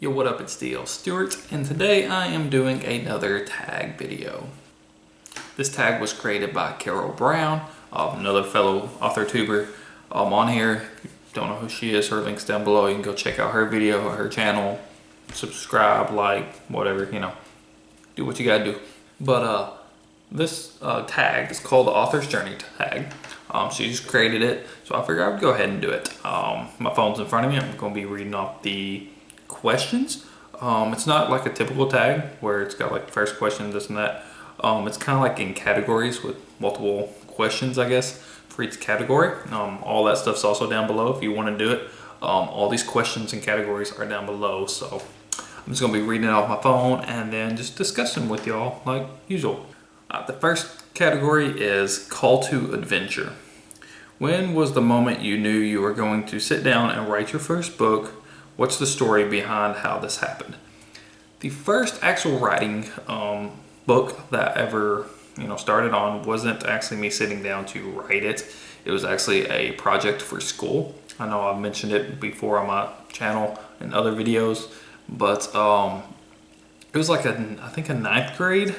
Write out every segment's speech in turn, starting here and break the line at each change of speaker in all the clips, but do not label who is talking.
Yo, what up, it's Stewart, and today I am doing another tag video. This tag was created by CARROW, another fellow author tuber on here. If you don't know who she is, her link's down below. You can go check out her video, her channel, subscribe, like, whatever, you know, do what you gotta do. But this tag is called the Author's Journey tag. She just created it, so I figured I would go ahead and do it. My phone's in front of me. I'm gonna be reading off the questions. It's not like a typical tag where it's got like first question, this and that. It's kind of like in categories with multiple questions, I guess, for each category. All that stuff's also down below if you want to do it. All these questions and categories are down below, so I'm just gonna be reading it off my phone and then just discussing with y'all like usual. The first category is call to adventure. When was the moment you knew you were going to sit down and write your first book? What's the story behind how this happened? The first actual writing book that I ever started on wasn't actually me sitting down to write it. It was actually a project for school. I know I've mentioned it before on my channel and other videos, but it was like I think a 9th grade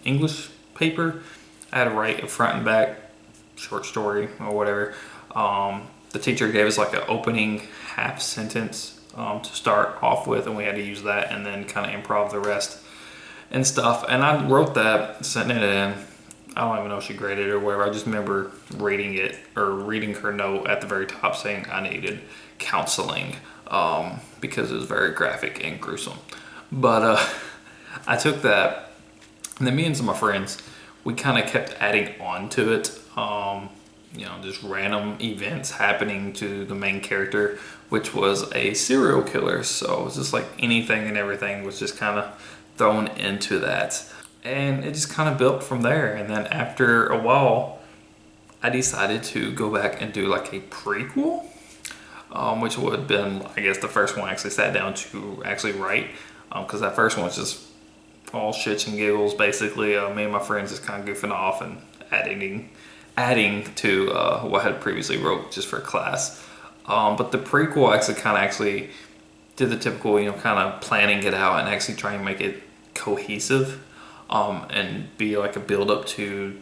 English paper. I had to write a front and back short story or whatever. The teacher gave us like an opening half sentence to start off with, and we had to use that and then kind of improv the rest and stuff. And I wrote that, sending it in. I don't even know if she graded it or whatever. I just remember reading it, or reading her note at the very top saying I needed counseling because it was very graphic and gruesome. But I took that, and then me and some of my friends, we kind of kept adding on to it. Just random events happening to the main character, which was a serial killer. So it was just like anything and everything was just kind of thrown into that. And it just kind of built from there. And then after a while, I decided to go back and do like a prequel, which would have been, I guess, the first one I actually sat down to actually write. Because that first one was just all shits and giggles, basically. Me and my friends just kind of goofing off and adding to what I had previously wrote just for class. But the prequel actually did the typical, kind of planning it out and actually trying to make it cohesive and be like a build up to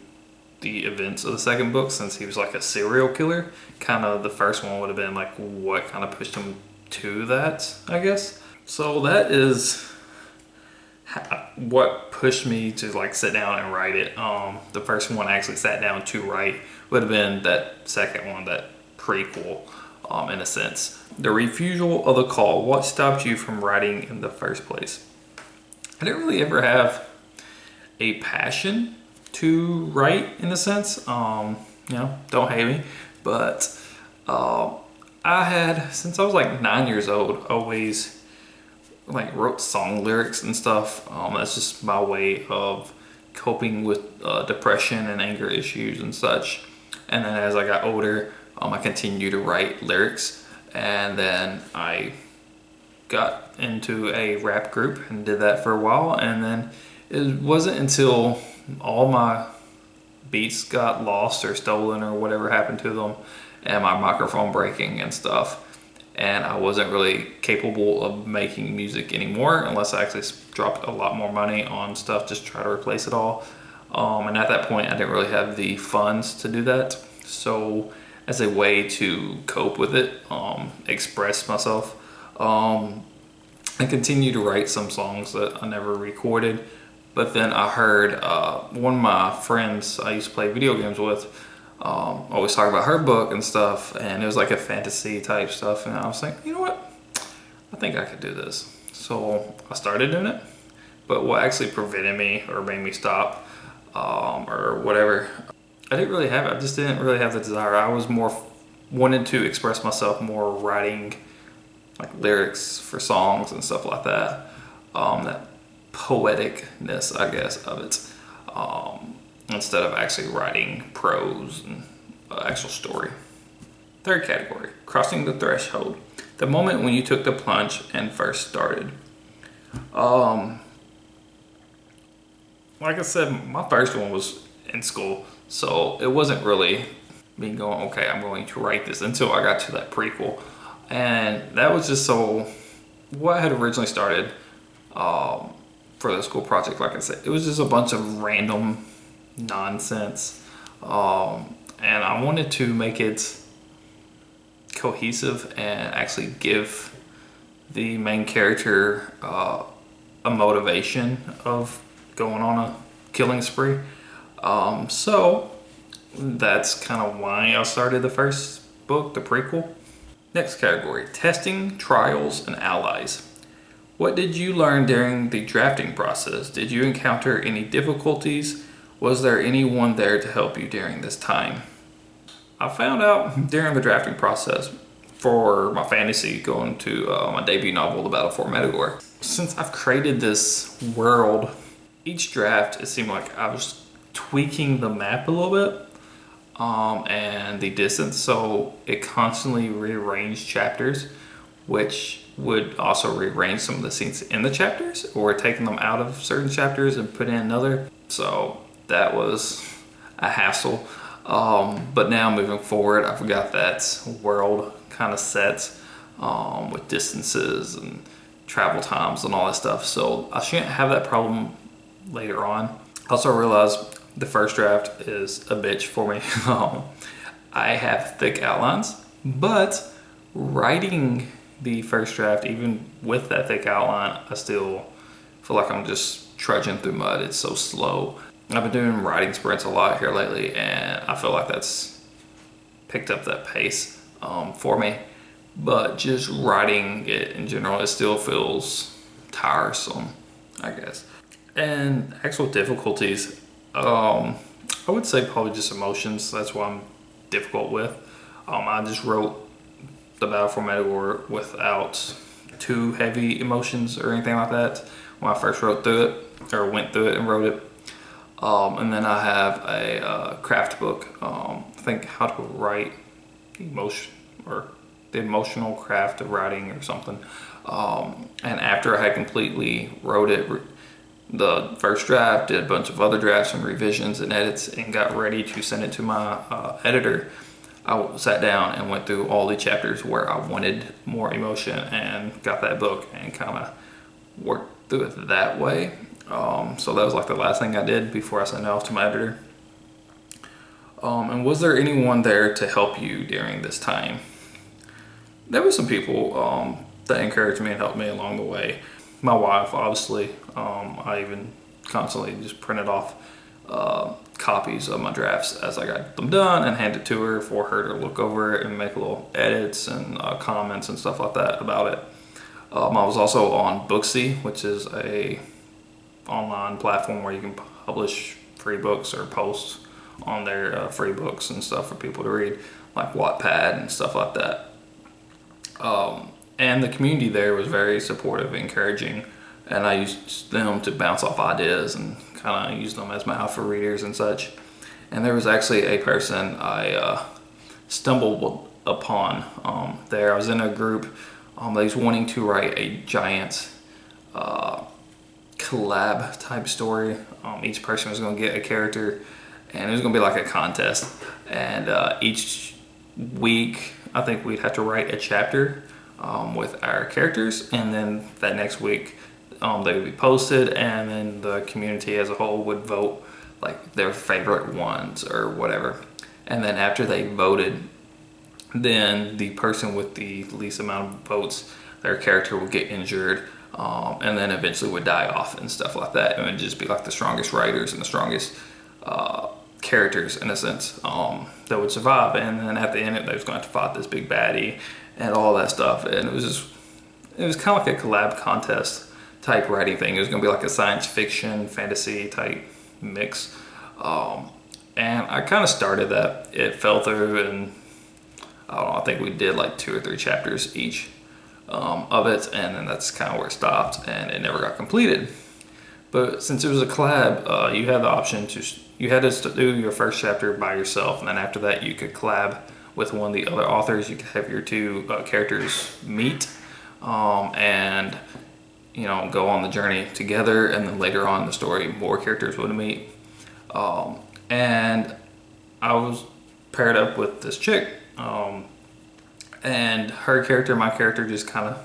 the events of the second book, since he was like a serial killer. Kind of the first one would have been like what kind of pushed him to that, I guess. So that is what pushed me to like sit down and write it. The first one I actually sat down to write would have been that second one, that prequel, in a sense. The refusal of the call. What stopped you from writing in the first place? I didn't really ever have a passion to write, in a sense. Don't hate me, but I had, since I was like 9 years old, always like wrote song lyrics and stuff. That's just my way of coping with depression and anger issues and such. And then as I got older, I continued to write lyrics, and then I got into a rap group and did that for a while. And then it wasn't until all my beats got lost or stolen or whatever happened to them, and my microphone breaking and stuff, and I wasn't really capable of making music anymore unless I actually dropped a lot more money on stuff just to try to replace it all. And at that point, I didn't really have the funds to do that. So as a way to cope with it, express myself, I continued to write some songs that I never recorded. But then I heard one of my friends I used to play video games with always talk about her book and stuff, and it was like a fantasy type stuff, and I was like, you know what, I think I could do this. So I started doing it. But what actually prevented me or made me stop or whatever, I didn't really have it. I just didn't really have the desire. I was more wanted to express myself more, writing like lyrics for songs and stuff like that. That poeticness, I guess, of it. Instead of actually writing prose and actual story. Third category, crossing the threshold. The moment when you took the plunge and first started. Like I said, my first one was in school, so it wasn't really me going, okay, I'm going to write this, until I got to that prequel. And that was just so what I had originally started for the school project, like I said, it was just a bunch of random nonsense. And I wanted to make it cohesive and actually give the main character a motivation of going on a killing spree. So that's kind of why I started the first book, the prequel. Next category, testing, trials, and allies. What did you learn during the drafting process? Did you encounter any difficulties? Was there anyone there to help you during this time? I found out during the drafting process for my fantasy, going to my debut novel, The Battle for Medagore. Since I've created this world, each draft, it seemed like I was tweaking the map a little bit and the distance, so it constantly rearranged chapters, which would also rearrange some of the scenes in the chapters, or taking them out of certain chapters and put in another. So that was a hassle. But now moving forward, I've got that world kind of set with distances and travel times and all that stuff. So I shouldn't have that problem later on. Also realized the first draft is a bitch for me. I have thick outlines, but writing the first draft, even with that thick outline, I still feel like I'm just trudging through mud. It's so slow. I've been doing writing sprints a lot here lately, and I feel like that's picked up that pace for me. But just writing it in general, it still feels tiresome, I guess. And actual difficulties, I would say probably just emotions. That's what I'm difficult with. I just wrote The Battle for Medagore without too heavy emotions or anything like that when I first wrote through it, or went through it and wrote it. And then I have a craft book, I think How to Write Emotion, or The Emotional Craft of Writing or something. And after I had completely wrote it, the first draft, did a bunch of other drafts and revisions and edits, and got ready to send it to my editor, I sat down and went through all the chapters where I wanted more emotion and got that book and kind of worked through it that way. So that was like the last thing I did before I sent it off to my editor. And was there anyone there to help you during this time? There were some people that encouraged me and helped me along the way. My wife, obviously. I even constantly just printed off copies of my drafts as I got them done and handed to her for her to look over it and make little edits and comments and stuff like that about it. I was also on Booksy, which is a online platform where you can publish free books or post on their free books and stuff for people to read, like Wattpad and stuff like that. And the community there was very supportive, encouraging, and I used them to bounce off ideas and kind of use them as my alpha readers and such. And there was actually a person I stumbled upon there. I was in a group that was wanting to write a giant collab type story. Each person was going to get a character, and it was going to be like a contest. And each week, I think we'd have to write a chapter with our characters, and then that next week they would be posted, and then the community as a whole would vote like their favorite ones or whatever. And then after they voted, then the person with the least amount of votes, their character would get injured, and then eventually would die off and stuff like that. And it would just be like the strongest writers and the strongest characters, in a sense, that would survive. And then at the end, they was going to have to fight this big baddie and all that stuff. And it was kind of like a collab contest type writing thing. It was going to be like a science fiction, fantasy type mix. And I kind of started that. It fell through, and I don't know, I think we did like 2 or 3 chapters each of it, and then that's kind of where it stopped, and it never got completed. But since it was a collab, you had the option you had to do your first chapter by yourself, and then after that you could collab with one of the other authors. You could have your 2 characters meet and go on the journey together, and then later on in the story more characters would meet. And I was paired up with this chick, and her character and my character just kind of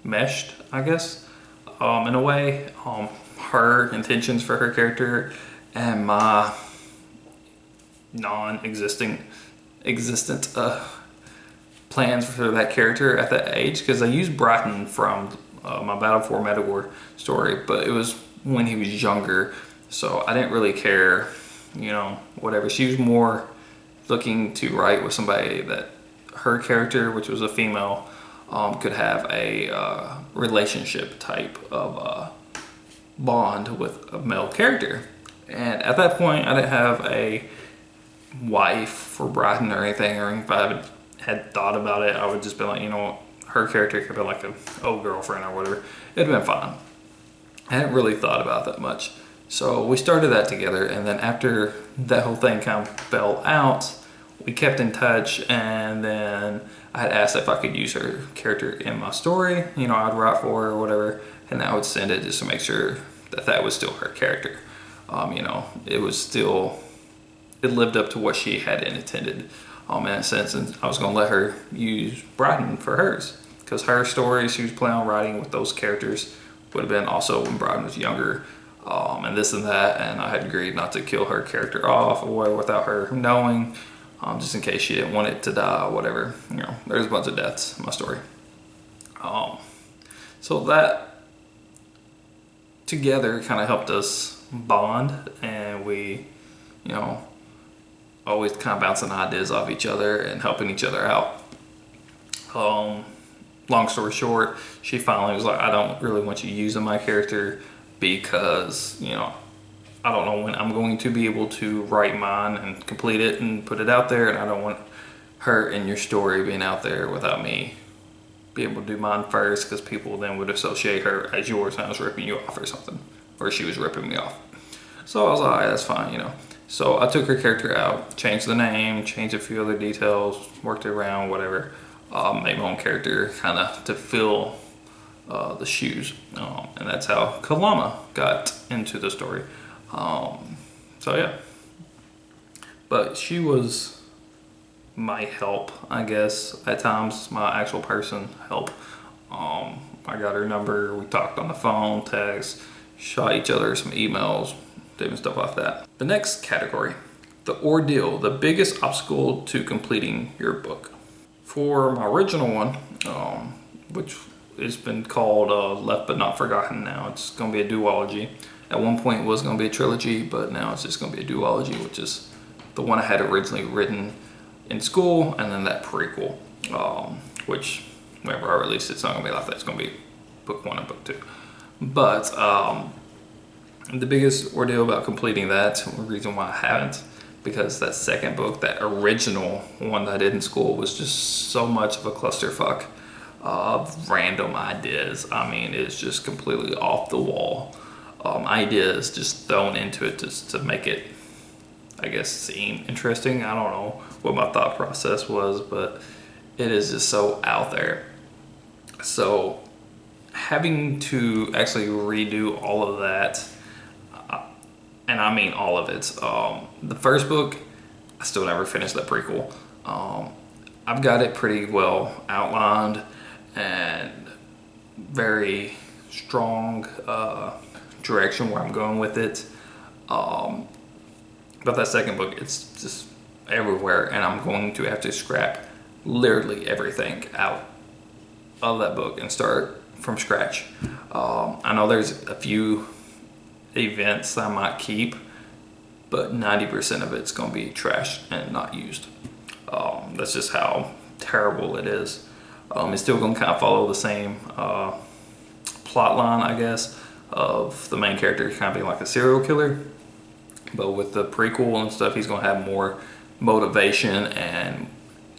meshed, I guess, in a way. Her intentions for her character and my non-existent plans for that character at that age, because I used Brighton from my Battle for Medagore story, but it was when he was younger, so I didn't really care, you know, whatever. She was more looking to write with somebody that her character, which was a female, could have a relationship type of bond with a male character. And at that point, I didn't have a wife for Brighton or anything, or if I had thought about it, I would just be like, you know, her character could be like a old girlfriend or whatever. It'd been fine. I hadn't really thought about that much. So we started that together, and then after that whole thing kind of fell out, we kept in touch, and then I had asked if I could use her character in my story. You know, I'd write for her or whatever, and I would send it just to make sure that that was still her character. You know, it lived up to what she had intended in a sense, and I was going to let her use Brighton for hers, because her story she was planning on writing with those characters would have been also when Brighton was younger, and this and that, and I had agreed not to kill her character off or without her knowing, just in case she didn't want it to die or whatever. You know, there's a bunch of deaths in my story. So that together kind of helped us bond, and we, you know, always kind of bouncing ideas off each other and helping each other out. Long story short, she finally was like, I don't really want you using my character because, you know, I don't know when I'm going to be able to write mine and complete it and put it out there, and I don't want her in your story being out there without me being able to do mine first, because people then would associate her as yours and I was ripping you off or something, or she was ripping me off. So I was like, all right, that's fine, you know. So I took her character out, changed the name, changed a few other details, worked it around, whatever. Made my own character kind of to fill the shoes. And that's how Kalama got into the story. So yeah. But she was my help, I guess, at times, my actual person help. I got her number, we talked on the phone, text, shot each other some emails, different stuff like that. The next category, the ordeal, the biggest obstacle to completing your book. For my original one, which has been called Left But Not Forgotten now, it's going to be a duology. At one point it was going to be a trilogy, but now it's just going to be a duology, which is the one I had originally written in school, and then that prequel, which whenever I release it, it's not going to be like that. It's going to be book 1 and book 2. But the biggest ordeal about completing that, the reason why I haven't, because that second book, that original one that I did in school, was just so much of a clusterfuck of random ideas. I mean, it's just completely off the wall ideas just thrown into it just to make it, I guess, seem interesting. I don't know what my thought process was, but it is just so out there. So having to actually redo all of that, and I mean all of it. The first book, I still never finished that prequel. I've got it pretty well outlined and very strong direction where I'm going with it. But that second book, it's just everywhere, and I'm going to have to scrap literally everything out of that book and start from scratch. I know there's a few events I might keep, but 90% of it's going to be trashed and not used. That's just how terrible it is. It's still going to kind of follow the same plot line, I guess, of the main character kind of being like a serial killer, but with the prequel and stuff, he's going to have more motivation, and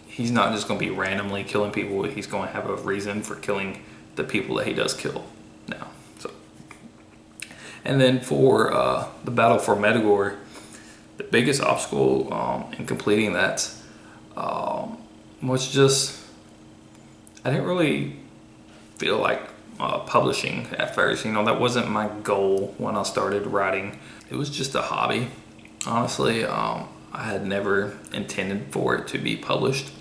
he's not just going to be randomly killing people. He's going to have a reason for killing the people that he does kill now. So, and then for the Battle for Medagore, the biggest obstacle in completing that was just, I didn't really feel like publishing at first. You know, that wasn't my goal when I started writing. It was just a hobby, honestly. I had never intended for it to be published,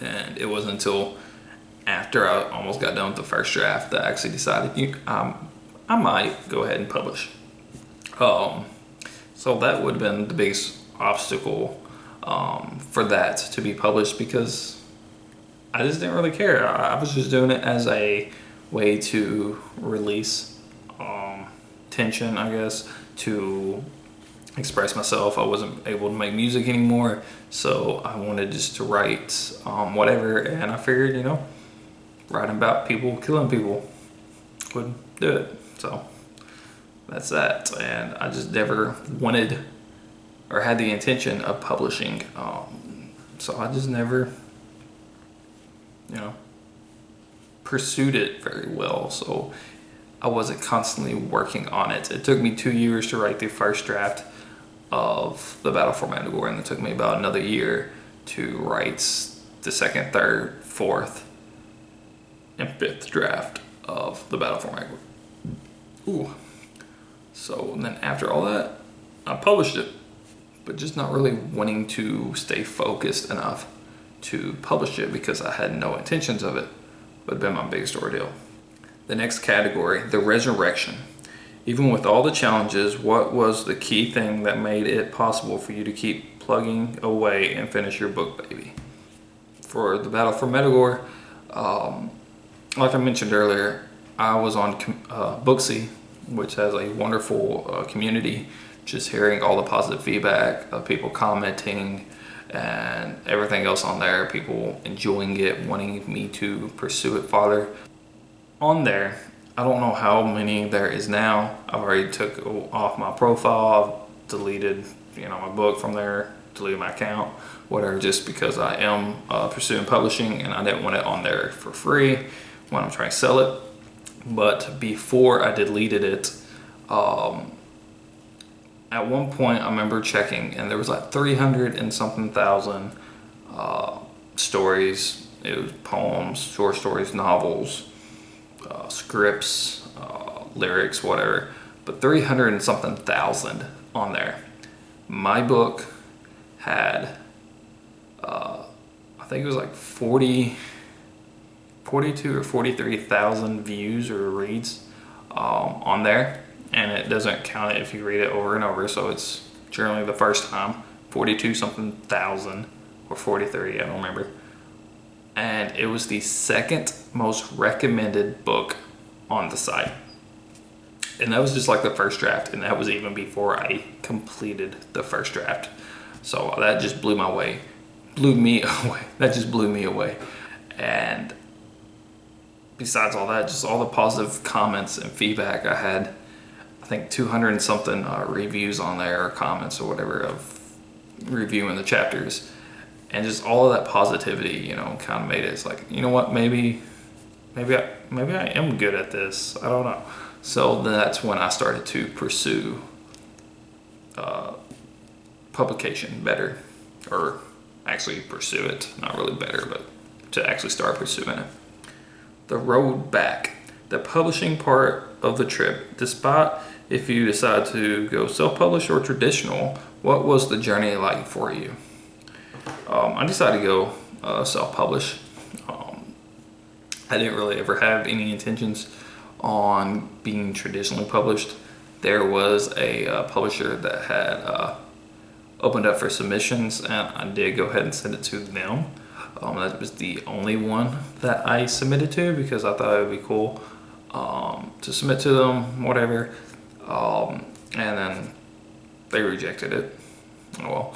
and it wasn't until after I almost got done with the first draft, that I actually decided I might go ahead and publish. So that would have been the biggest obstacle for that to be published, because I just didn't really care. I was just doing it as a way to release tension, I guess, to express myself. I wasn't able to make music anymore, so I wanted just to write whatever, and I figured, writing about people killing people would do it. So that's that, and I just never wanted or had the intention of publishing, so I just never pursued it very well. So I wasn't constantly working on it. It took me 2 years to write the first draft of the Battle for Mandalore, and it took me about another year to write the second, third, fourth, and fifth draft of the Battle for Mandalore. Ooh. So then after all that, I published it, but just not really wanting to stay focused enough to publish it, because I had no intentions of it. Would have been my biggest ordeal. The next category, the resurrection. Even with all the challenges, what was the key thing that made it possible for you to keep plugging away and finish your book, baby? For the Battle for Mandalore, like I mentioned earlier, I was on Booksy, which has a wonderful community. Just hearing all the positive feedback of people commenting and everything else on there, people enjoying it, wanting me to pursue it farther. On there, I don't know how many there is now. I've already took off my profile. I've deleted, my book from there, deleted my account, whatever, just because I am pursuing publishing, and I didn't want it on there for free when I'm trying to sell it. But before I deleted it, at one point I remember checking, and there was like 300 and something thousand stories. It was poems, short stories, novels, scripts, lyrics, whatever, but 300 and something thousand on there. My book had I think it was like 42 or 43,000 views or reads on there, and it doesn't count it if you read it over and over, so it's generally the first time 42 something thousand or 43, I don't remember. And it was the second most recommended book on the site, and that was just like the first draft, and that was even before I completed the first draft. So that just blew me away. That just blew me away. And besides all that, just all the positive comments and feedback, I had, I think 200 and something reviews on there, or comments or whatever, of reviewing the chapters. And just all of that positivity, kind of made it, it's like, you know what, maybe I am good at this. I don't know. So that's when I started to pursue publication better, or actually pursue it, not really better, but to actually start pursuing it. The road back, the publishing part of the trip. Despite if you decide to go self-publish or traditional, what was the journey like for you? I decided to go self-publish. I didn't really ever have any intentions on being traditionally published. There was a publisher that had opened up for submissions, and I did go ahead and send it to them. That was the only one that I submitted to, because I thought it would be cool to submit to them, whatever. And then they rejected it. Oh well.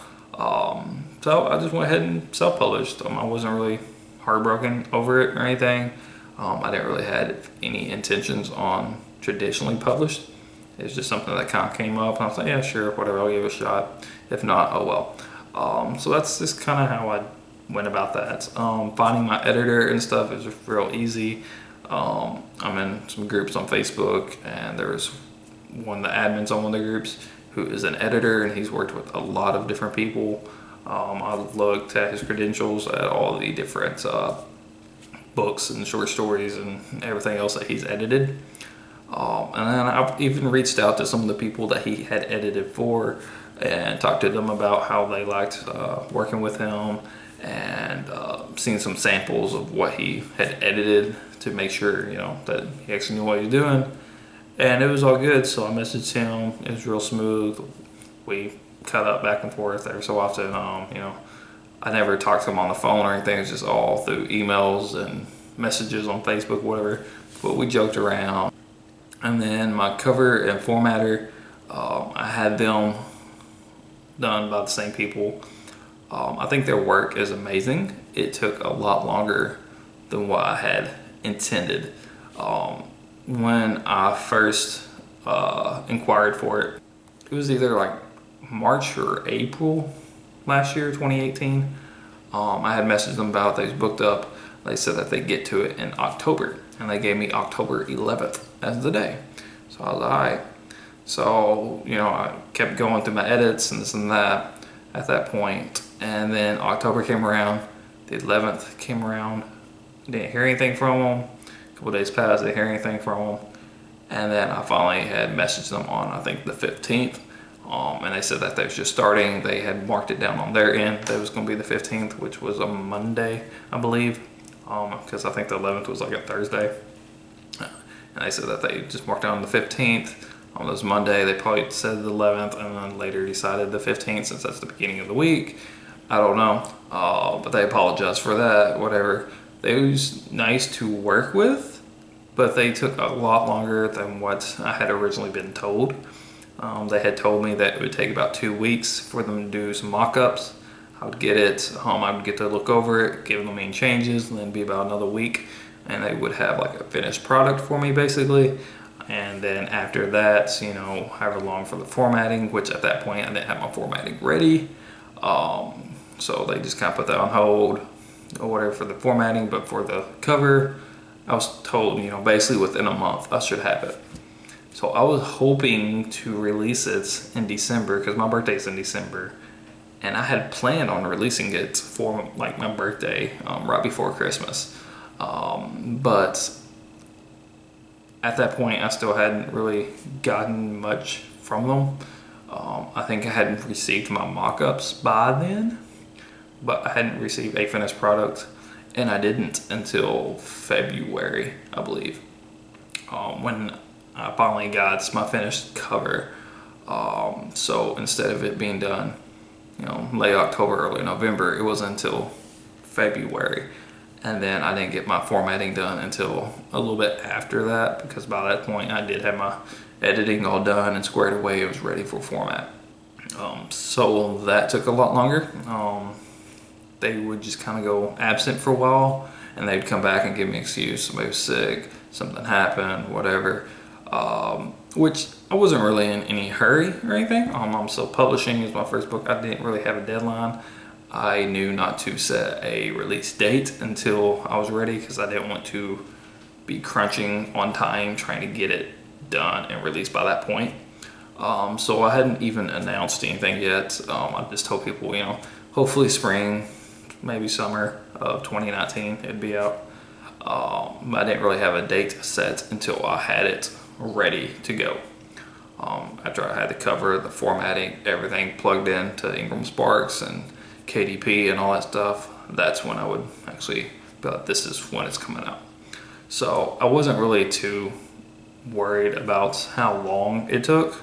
So I just went ahead and self-published. I wasn't really heartbroken over it or anything. I didn't really have any intentions on traditionally published. It's just something that kind of came up, and I was like, yeah, sure, whatever, I'll give it a shot. If not, oh well. So that's just kind of how I went about that. Finding my editor and stuff is real easy. I'm in some groups on Facebook, and there's one of the admins on one of the groups who is an editor, and he's worked with a lot of different people. I looked at his credentials at all the different books and short stories and everything else that he's edited. And then I've even reached out to some of the people that he had edited for and talked to them about how they liked working with him, and seen some samples of what he had edited to make sure, that he actually knew what he was doing. And it was all good, so I messaged him. It was real smooth. We cut up back and forth every so often. I never talked to him on the phone or anything. It was just all through emails and messages on Facebook, whatever. But we joked around. And then my cover and formatter, I had them done by the same people. I think their work is amazing. It took a lot longer than what I had intended. When I first inquired for it, it was either like March or April last year, 2018. I had messaged them about it. They was booked up. They said that they get to it in October, and they gave me October 11th as the day. So I was all right. So, I kept going through my edits and this and that at that point. And then October came around, the 11th came around, didn't hear anything from them. A couple days passed, didn't hear anything from them. And then I finally had messaged them on, I think, the 15th. And they said that they was just starting. They had marked it down on their end that it was going to be the 15th, which was a Monday, I believe. Because I think the 11th was like a Thursday. And they said that they just marked down the 15th. On this Monday, they probably said the 11th, and then later decided the 15th since that's the beginning of the week. I don't know. But they apologized for that, whatever. They was nice to work with, but they took a lot longer than what I had originally been told. They had told me that it would take about 2 weeks for them to do some mock-ups. I would get it, I would get to look over it, give them any changes, and then be about another week, and they would have like a finished product for me basically. And then after that, however long for the formatting, which at that point I didn't have my formatting ready. So they just kind of put that on hold or whatever for the formatting, but for the cover, I was told, basically within a month I should have it. So I was hoping to release it in December because my birthday's in December. And I had planned on releasing it for like my birthday, right before Christmas. But at that point, I still hadn't really gotten much from them. I think I hadn't received my mock-ups by then, but I hadn't received a finished product, and I didn't until February, I believe, when I finally got my finished cover. So instead of it being done, late October, early November, it wasn't until February. And then I didn't get my formatting done until a little bit after that, because by that point I did have my editing all done and squared away. It was ready for format. So that took a lot longer. They would just kind of go absent for a while, and they'd come back and give me an excuse. Somebody was sick, something happened, whatever. Which I wasn't really in any hurry or anything. I'm still publishing. It was my first book. I didn't really have a deadline. I knew not to set a release date until I was ready because I didn't want to be crunching on time trying to get it done and released by that point. So I hadn't even announced anything yet. I just told people, hopefully spring, maybe summer of 2019 it'd be out. I didn't really have a date set until I had it ready to go. After I had the cover, the formatting, everything plugged in to Ingram Sparks and KDP and all that stuff, that's when I would actually be like, this is when it's coming out. So I wasn't really too worried about how long it took,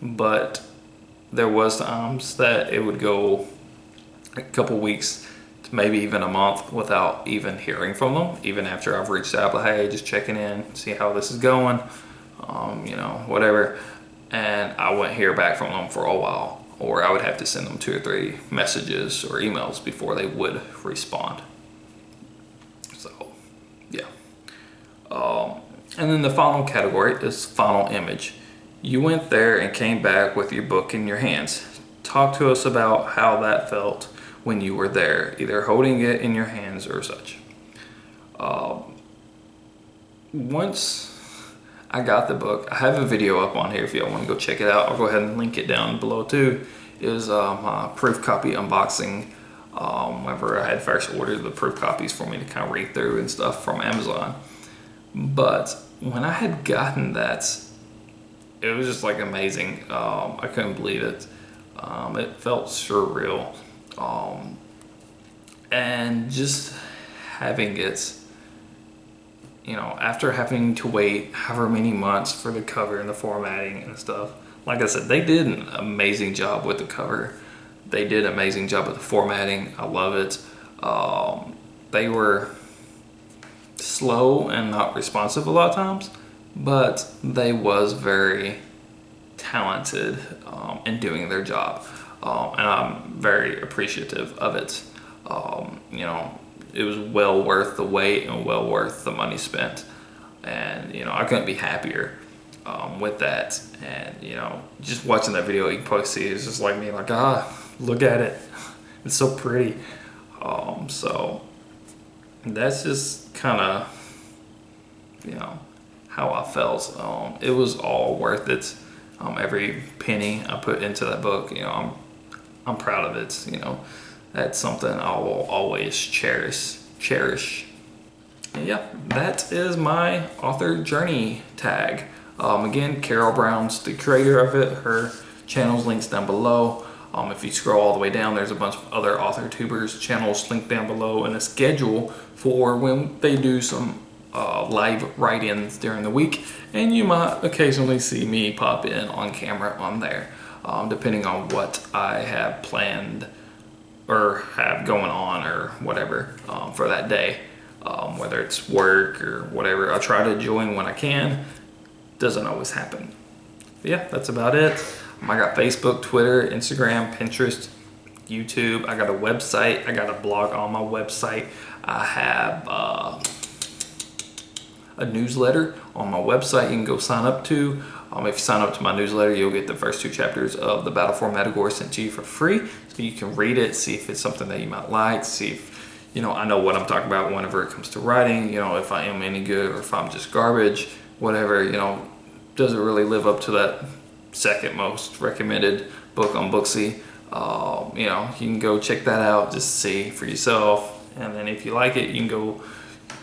but there was times that it would go a couple weeks to maybe even a month without even hearing from them, even after I've reached out, like, hey, just checking in, see how this is going, whatever. And I wouldn't hear back from them for a while, or I would have to send them 2 or 3 messages or emails before they would respond. So, yeah. And then the final category is final image. You went there and came back with your book in your hands. Talk to us about how that felt when you were there, either holding it in your hands or such. Once I got the book, I have a video up on here if y'all want to go check it out. I'll go ahead and link it down below too. It was my proof copy unboxing. Whenever I had first ordered the proof copies for me to kind of read through and stuff from Amazon. But when I had gotten that, it was just like amazing. I couldn't believe it. It felt surreal. And just having it, after having to wait however many months for the cover and the formatting and stuff, like I said, they did an amazing job with the cover. They did an amazing job with the formatting. I love it. They were slow and not responsive a lot of times, but they was very talented in doing their job. And I'm very appreciative of it. It was well worth the wait and well worth the money spent. And, I couldn't be happier with that. And, just watching that video, you can probably see it's just like me, like, look at it. It's so pretty. So that's just kind of, how I felt. It was all worth it. Every penny I put into that book, I'm proud of it. That's something I will always cherish. And yeah, that is my author journey tag. Again, Carrow Brown's the creator of it. Her channel's links down below. If you scroll all the way down, there's a bunch of other author tubers channels linked down below, and a schedule for when they do some live write-ins during the week, and you might occasionally see me pop in on camera on there, depending on what I have planned or have going on or whatever for that day, whether it's work or whatever. I try to join when I can. Doesn't always happen. But yeah, that's about it. I got Facebook, Twitter, Instagram, Pinterest, YouTube. I got a website. I got a blog on my website. I have a newsletter on my website you can go sign up to. If you sign up to my newsletter, you'll get the first 2 chapters of the Battle for Matagor sent to you for free. So you can read it, see if it's something that you might like, see if, I know what I'm talking about whenever it comes to writing, if I am any good or if I'm just garbage, whatever, does it really live up to that second most recommended book on Booksy. You can go check that out, just see for yourself. And then if you like it, you can go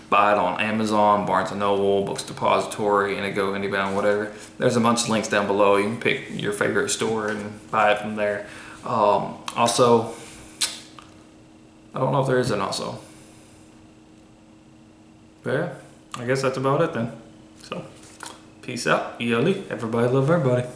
buy it on Amazon, Barnes & Noble, Books Depository, Indigo, IndieBound, whatever. There's a bunch of links down below. You can pick your favorite store and buy it from there. Also, I don't know if there is an also. But yeah, I guess that's about it then. So, peace out. Yoli. Everybody love everybody.